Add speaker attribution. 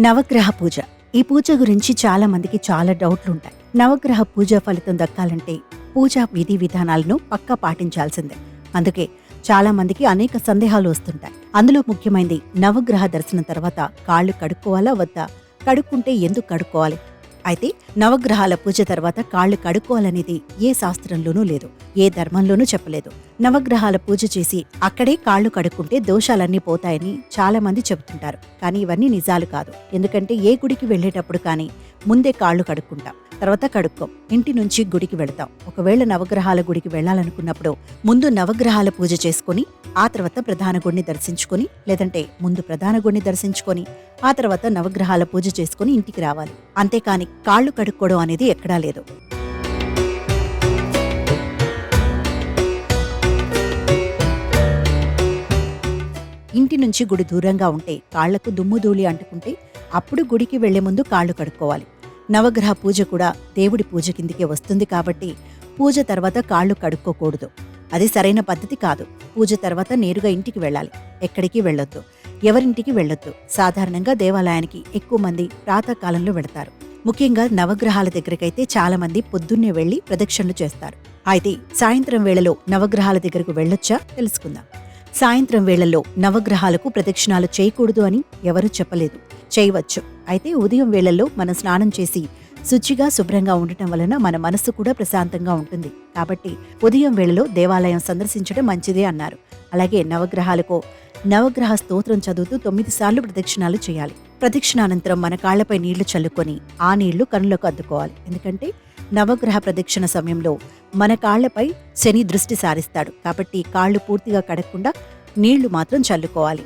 Speaker 1: నవగ్రహ పూజ. ఈ పూజ గురించి చాలా మందికి చాలా డౌట్లుంటాయి. నవగ్రహ పూజ ఫలితం దక్కాలంటే పూజా విధి విధానాలను పక్కా పాటించాల్సిందే. అందుకే చాలా మందికి అనేక సందేహాలు వస్తుంటాయి. అందులో ముఖ్యమైనది నవగ్రహ దర్శనం తర్వాత కాళ్ళు కడుక్కోవాలా వద్దా, కడుక్కుంటే ఎందుకు కడుక్కోవాలి? అయితే నవగ్రహాల పూజ తర్వాత కాళ్ళు కడుక్కోవాలనేది ఏ శాస్త్రంలోనూ లేదు, ఏ ధర్మంలోనూ చెప్పలేదు. నవగ్రహాల పూజ చేసి అక్కడే కాళ్ళు కడుక్కుంటే దోషాలన్నీ పోతాయని చాలా మంది చెబుతుంటారు. కానీ ఇవన్నీ నిజాలు కాదు. ఎందుకంటే ఏ గుడికి వెళ్లేటప్పుడు కానీ ముందే కాళ్ళు కడుక్కుంటాం, తర్వాత కడుక్కోం. ఇంటి నుంచి గుడికి వెళతాం. ఒకవేళ నవగ్రహాల గుడికి వెళ్లాలనుకున్నప్పుడు ముందు నవగ్రహాల పూజ చేసుకుని ఆ తర్వాత ప్రధాన గుడిని దర్శించుకొని, లేదంటే ముందు ప్రధాన గుడిని దర్శించుకొని ఆ తర్వాత నవగ్రహాల పూజ చేసుకుని ఇంటికి రావాలి. అంతేకాని కాళ్ళు కడుక్కోవడం అనేది ఎక్కడా లేదు. ఇంటి నుంచి గుడి దూరంగా ఉంటే కాళ్లకు దుమ్ము ధూళి అంటుకుంటే అప్పుడు గుడికి వెళ్లే ముందు కాళ్ళు కడుక్కోవాలి. నవగ్రహ పూజ కూడా దేవుడి పూజ కిందికే వస్తుంది కాబట్టి పూజ తర్వాత కాళ్ళు కడుక్కోకూడదు. అది సరైన పద్ధతి కాదు. పూజ తర్వాత నేరుగా ఇంటికి వెళ్ళాలి. ఎక్కడికి వెళ్ళొద్దు, ఎవరింటికి వెళ్ళొద్దు. సాధారణంగా దేవాలయానికి ఎక్కువ మంది ప్రాతకాలంలో వెళతారు. ముఖ్యంగా నవగ్రహాల దగ్గరకైతే చాలా మంది పొద్దున్నే వెళ్లి ప్రదక్షిణలు చేస్తారు. అయితే సాయంత్రం వేళలో నవగ్రహాల దగ్గరకు వెళ్ళొచ్చా తెలుసుకుందాం. సాయంత్రం వేళల్లో నవగ్రహాలకు ప్రదక్షిణాలు చేయకూడదు అని ఎవరూ చెప్పలేదు. చేయవచ్చు. అయితే ఉదయం వేళల్లో మనం స్నానం చేసి శుచిగా శుభ్రంగా ఉండటం వలన మన మనస్సు కూడా ప్రశాంతంగా ఉంటుంది. కాబట్టి ఉదయం వేళలో దేవాలయం సందర్శించడం మంచిదే అన్నారు. అలాగే నవగ్రహాలకు నవగ్రహ స్తోత్రం చదువుతూ 9 సార్లు ప్రదక్షిణాలు చేయాలి. ప్రదక్షిణానంతరం మన కాళ్లపై నీళ్లు చల్లుకొని ఆ నీళ్లు కనులకు అద్దుకోవాలి. ఎందుకంటే నవగ్రహ ప్రదక్షిణ సమయంలో మన కాళ్లపై శని దృష్టి సారిస్తాడు. కాబట్టి కాళ్లు పూర్తిగా కడగకుండా నీళ్లు మాత్రం చల్లుకోవాలి.